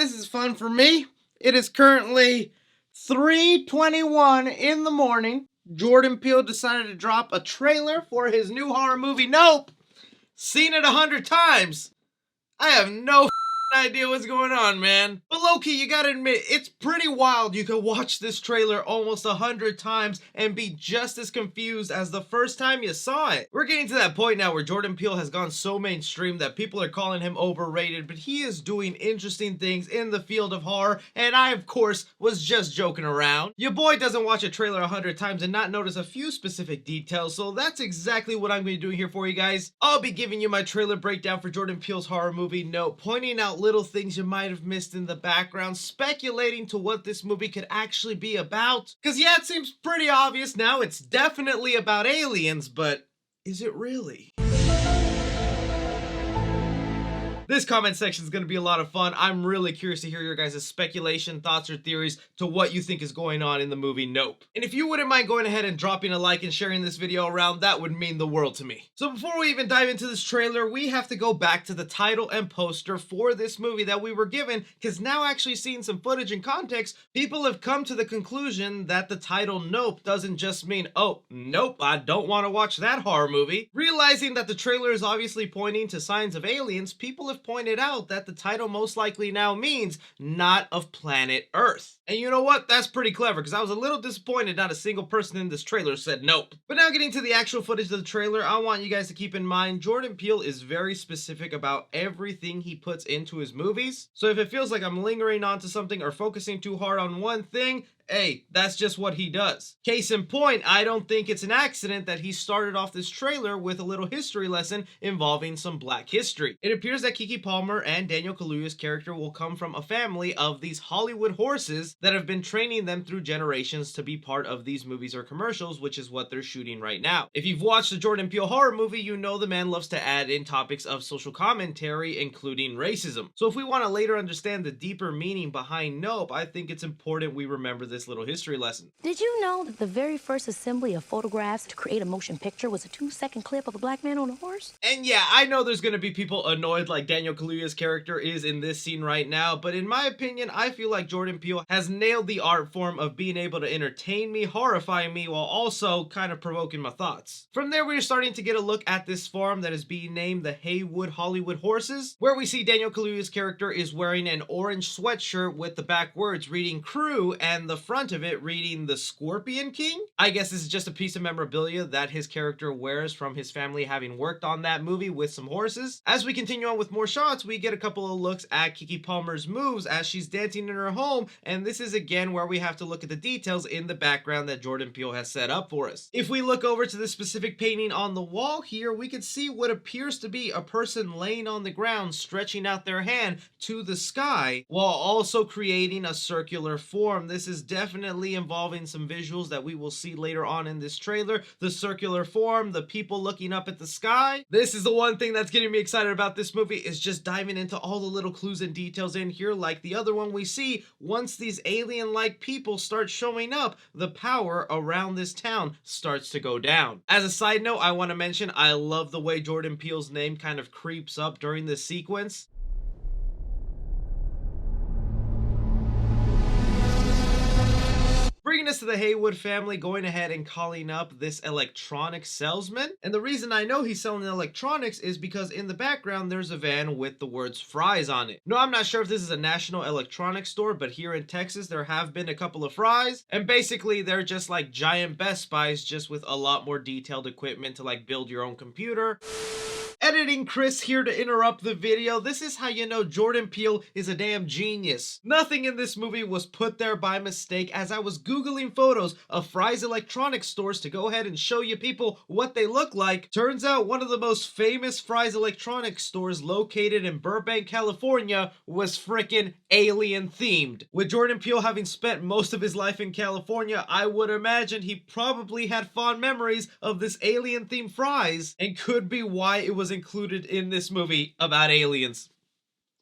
this is fun for me. It is currently 3:21 in the morning. Jordan Peele decided to drop a trailer for his new horror movie, Nope. Seen it 100 times. I have no idea what's going on, man. But low-key, you gotta admit, it's pretty wild you can watch this trailer almost 100 times and be just as confused as the first time you saw it. We're getting to that point now where Jordan Peele has gone so mainstream that people are calling him overrated, but he is doing interesting things in the field of horror, and I, of course, was just joking around. Your boy doesn't watch a trailer 100 times and not notice a few specific details, so that's exactly what I'm going to be doing here for you guys. I'll be giving you my trailer breakdown for Jordan Peele's horror movie Nope, pointing out little things you might have missed in the background, speculating to what this movie could actually be about. Cause yeah, it seems pretty obvious now, it's definitely about aliens, but is it really? This comment section is going to be a lot of fun. I'm really curious to hear your guys' speculation, thoughts, or theories to what you think is going on in the movie Nope. And if you wouldn't mind going ahead and dropping a like and sharing this video around, that would mean the world to me. So before we even dive into this trailer, we have to go back to the title and poster for this movie that we were given, because now actually seeing some footage and context, people have come to the conclusion that the title Nope doesn't just mean, oh, nope, I don't want to watch that horror movie. Realizing that the trailer is obviously pointing to signs of aliens, people have pointed out that the title most likely now means not of planet Earth. And you know what? That's pretty clever, because I was a little disappointed not a single person in this trailer said nope. But now getting to the actual footage of the trailer, I want you guys to keep in mind Jordan Peele is very specific about everything he puts into his movies. So if it feels like I'm lingering onto something or focusing too hard on one thing, hey, that's just what he does. Case in point, I don't think it's an accident that he started off this trailer with a little history lesson involving some black history. It appears that Keke Palmer and Daniel Kaluuya's character will come from a family of these Hollywood horses that have been training them through generations to be part of these movies or commercials, which is what they're shooting right now. If you've watched the Jordan Peele horror movie, you know the man loves to add in topics of social commentary, including racism. So if we want to later understand the deeper meaning behind Nope, I think it's important we remember this little history lesson. Did you know that the very first assembly of photographs to create a motion picture was a 2-second clip of a black man on a horse? And yeah, I know there's gonna be people annoyed like Daniel Kaluuya's character is in this scene right now, but in my opinion, I feel like Jordan Peele has nailed the art form of being able to entertain me, horrify me, while also kind of provoking my thoughts. From there, we're starting to get a look at this farm that is being named the Haywood Hollywood Horses, where we see Daniel Kaluuya's character is wearing an orange sweatshirt with the back words reading crew and the front of it reading the Scorpion King. I guess this is just a piece of memorabilia that his character wears from his family having worked on that movie with some horses. As we continue on with more shots, we get a couple of looks at Keke Palmer's moves as she's dancing in her home, and this is again where we have to look at the details in the background that Jordan Peele has set up for us. If we look over to the specific painting on the wall here, we can see what appears to be a person laying on the ground stretching out their hand to the sky while also creating a circular form. This is definitely involving some visuals that we will see later on in this trailer. The circular form, the people looking up at the sky. This is the one thing that's getting me excited about this movie, is just diving into all the little clues and details in here, like the other one we see. Once these alien-like people start showing up, the power around this town starts to go down. As a side note, I want to mention I love the way Jordan Peele's name kind of creeps up during this sequence. Bringing us to the Haywood family going ahead and calling up this electronics salesman. And the reason I know he's selling electronics is because in the background there's a van with the words Fry's on it. No, I'm not sure if this is a national electronics store, but here in Texas there have been a couple of Fry's, and basically they're just like giant Best Buys, just with a lot more detailed equipment to like build your own computer. Editing Chris here to interrupt the video. This is how you know Jordan Peele is a damn genius. Nothing in this movie was put there by mistake. As I was Googling photos of Fry's electronics stores to go ahead and show you people what they look like, turns out one of the most famous Fry's electronics stores located in Burbank, California was frickin' alien themed. With Jordan Peele having spent most of his life in California, I would imagine he probably had fond memories of this alien themed Fry's, and could be why it was included in this movie about aliens.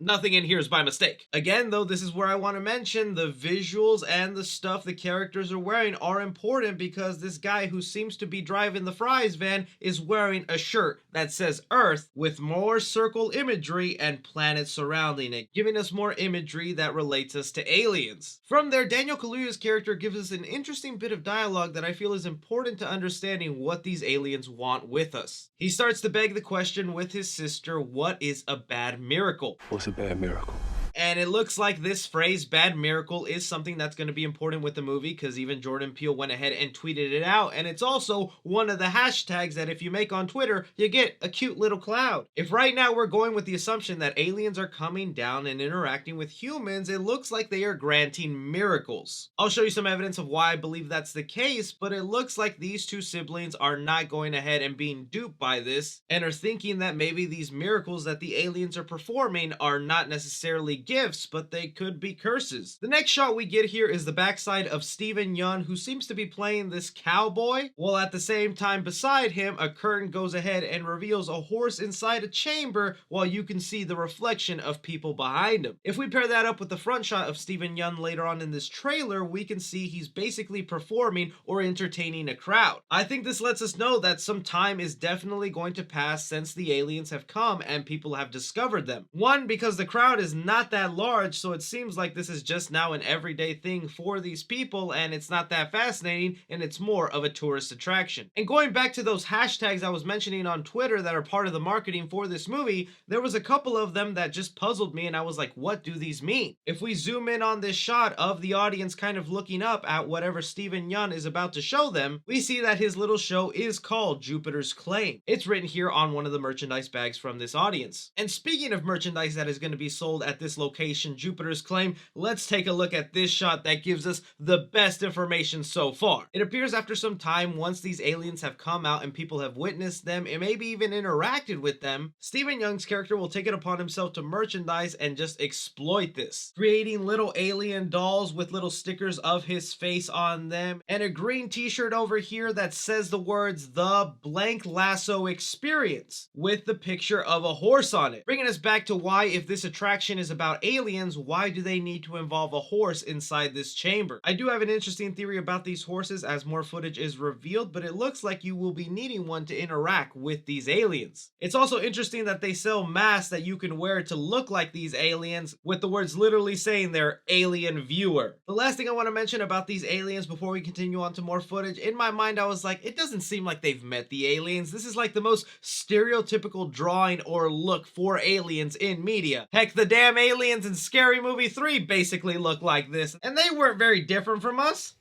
Nothing in here is by mistake. Again, though, this is where I want to mention the visuals and the stuff the characters are wearing are important, because this guy who seems to be driving the fries van is wearing a shirt that says Earth with more circle imagery and planets surrounding it, giving us more imagery that relates us to aliens. From there, Daniel Kaluuya's character gives us an interesting bit of dialogue that I feel is important to understanding what these aliens want with us. He starts to beg the question with his sister, what is a bad miracle? What's a bad miracle? And it looks like this phrase, bad miracle, is something that's going to be important with the movie, because even Jordan Peele went ahead and tweeted it out. And it's also one of the hashtags that if you make on Twitter, you get a cute little cloud. If right now we're going with the assumption that aliens are coming down and interacting with humans, it looks like they are granting miracles. I'll show you some evidence of why I believe that's the case, but it looks like these two siblings are not going ahead and being duped by this, and are thinking that maybe these miracles that the aliens are performing are not necessarily gifts, but they could be curses. The next shot we get here is the backside of Steven Yeun, who seems to be playing this cowboy, while at the same time beside him a curtain goes ahead and reveals a horse inside a chamber, while you can see the reflection of people behind him. If we pair that up with the front shot of Steven Yeun later on in this trailer, we can see he's basically performing or entertaining a crowd. I think this lets us know that some time is definitely going to pass since the aliens have come and people have discovered them. One, because the crowd is not that large, so it seems like this is just now an everyday thing for these people, and it's not that fascinating, and it's more of a tourist attraction. And going back to those hashtags I was mentioning on Twitter that are part of the marketing for this movie, there was a couple of them that just puzzled me, and I was like, what do these mean? If we zoom in on this shot of the audience kind of looking up at whatever Steven Yeun is about to show them, we see that his little show is called Jupiter's Claim. It's written here on one of the merchandise bags from this audience. And speaking of merchandise that is going to be sold at this location, Jupiter's Claim, let's take a look at this shot that gives us the best information so far. It appears after some time, once these aliens have come out and people have witnessed them and maybe even interacted with them, Steven Yeun's character will take it upon himself to merchandise and just exploit this, creating little alien dolls with little stickers of his face on them, and a green t-shirt over here that says the words "The Blank Lasso Experience" with the picture of a horse on it, bringing us back to why, if this attraction is about aliens, why do they need to involve a horse inside this chamber? I do have an interesting theory about these horses as more footage is revealed, but it looks like you will be needing one to interact with these aliens. It's also interesting that they sell masks that you can wear to look like these aliens, with the words literally saying they're alien viewer. The last thing I want to mention about these aliens before we continue on to more footage, in my mind I was like, it doesn't seem like they've met the aliens. This is like the most stereotypical drawing or look for aliens in media. Heck, the damn aliens in Scary Movie 3 basically look like this, and they weren't very different from us.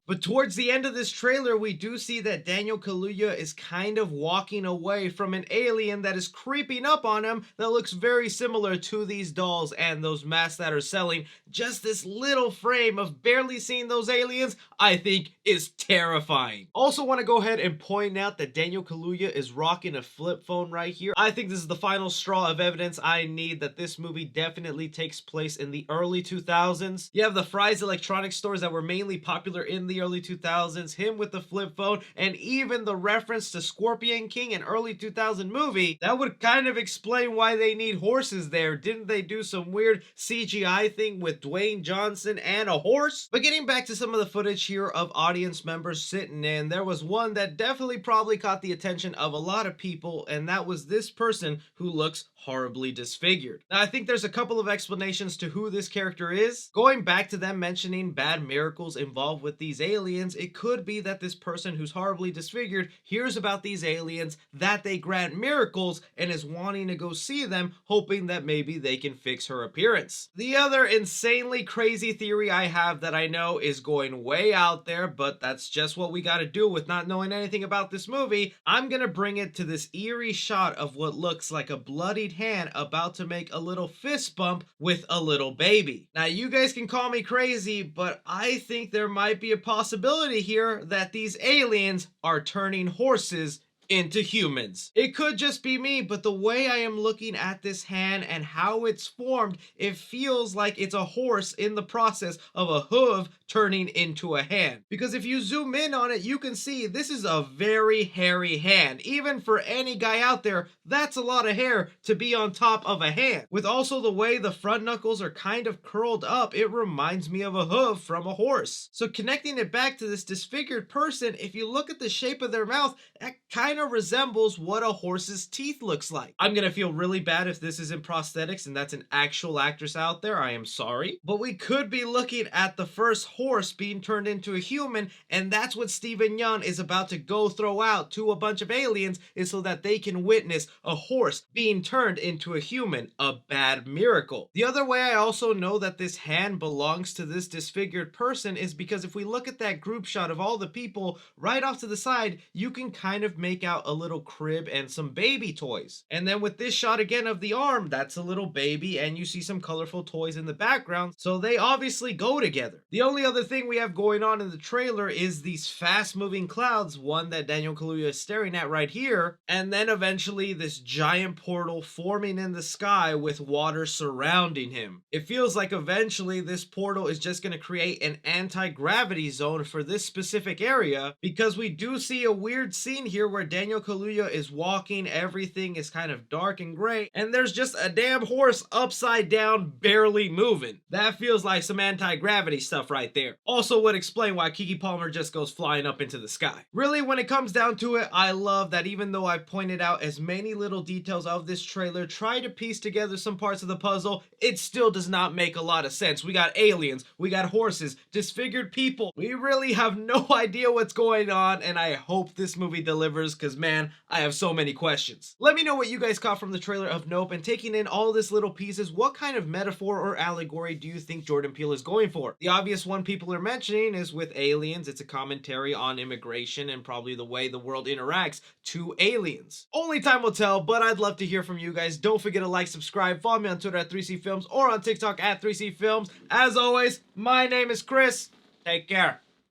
But towards the end of this trailer, we do see that Daniel Kaluuya is kind of walking away from an alien that is creeping up on him that looks very similar to these dolls and those masks that are selling. Just this little frame of barely seeing those aliens, I think, is terrifying. Also want to go ahead and point out that Daniel Kaluuya is rocking a flip phone right here. I think this is the final straw of evidence I need that this movie definitely takes place in the early 2000s. You have the Fry's electronics stores that were mainly popular in the early 2000s, him with the flip phone, and even the reference to Scorpion King, an early 2000 movie. That would kind of explain why they need horses there. Didn't they do some weird CGI thing with Dwayne Johnson and a horse? But getting back to some of the footage here of audience members sitting in, there was one that definitely probably caught the attention of a lot of people, and that was this person who looks horribly disfigured. Now, I think there's a couple of explanations to who this character is. Going back to them mentioning bad miracles involved with these aliens, it could be that this person who's horribly disfigured hears about these aliens, that they grant miracles, and is wanting to go see them, hoping that maybe they can fix her appearance. The other insanely crazy theory I have that I know is going way out there, but that's just what we gotta do with not knowing anything about this movie. I'm gonna bring it to this eerie shot of what looks like a bloodied hand about to make a little fist bump with a little baby. Now, you guys can call me crazy, but I think there might be a possibility here that these aliens are turning horses into humans. It could just be me, but the way I am looking at this hand and how it's formed, it feels like it's a horse in the process of a hoof turning into a hand. Because if you zoom in on it, you can see this is a very hairy hand. Even for any guy out there, that's a lot of hair to be on top of a hand. With also the way the front knuckles are kind of curled up, it reminds me of a hoof from a horse. So connecting it back to this disfigured person, if you look at the shape of their mouth, that kind of resembles what a horse's teeth looks like. I'm gonna feel really bad if this isn't prosthetics and that's an actual actress out there. I am sorry. But we could be looking at the first horse being turned into a human, and that's what Stephen Yeun is about to go throw out to a bunch of aliens, is so that they can witness a horse being turned into a human. A bad miracle. The other way I also know that this hand belongs to this disfigured person is because if we look at that group shot of all the people right off to the side, you can kind of make out a little crib and some baby toys. And then with this shot again of the arm, that's a little baby, and you see some colorful toys in the background, so they obviously go together. The only other thing we have going on in the trailer is these fast moving clouds, one that Daniel Kaluuya is staring at right here, and then eventually this giant portal forming in the sky with water surrounding him. It feels like eventually this portal is just going to create an anti-gravity zone for this specific area, because we do see a weird scene here where Daniel Kaluuya is walking, everything is kind of dark and gray, and there's just a damn horse upside down barely moving. That feels like some anti-gravity stuff right there. Also would explain why Keke Palmer just goes flying up into the sky. Really, when it comes down to it, I love that even though I pointed out as many little details of this trailer, try to piece together some parts of the puzzle, it still does not make a lot of sense. We got aliens, we got horses, disfigured people. We really have no idea what's going on, and I hope this movie delivers, because man, I have so many questions. Let me know what you guys caught from the trailer of Nope, and taking in all this little pieces, what kind of metaphor or allegory do you think Jordan Peele is going for? The obvious one people are mentioning is with aliens. It's a commentary on immigration and probably the way the world interacts to aliens. Only time will tell, but I'd love to hear from you guys. Don't forget to like, subscribe, follow me on Twitter at 3C Films or on TikTok at 3C Films. As always, my name is Chris. Take care.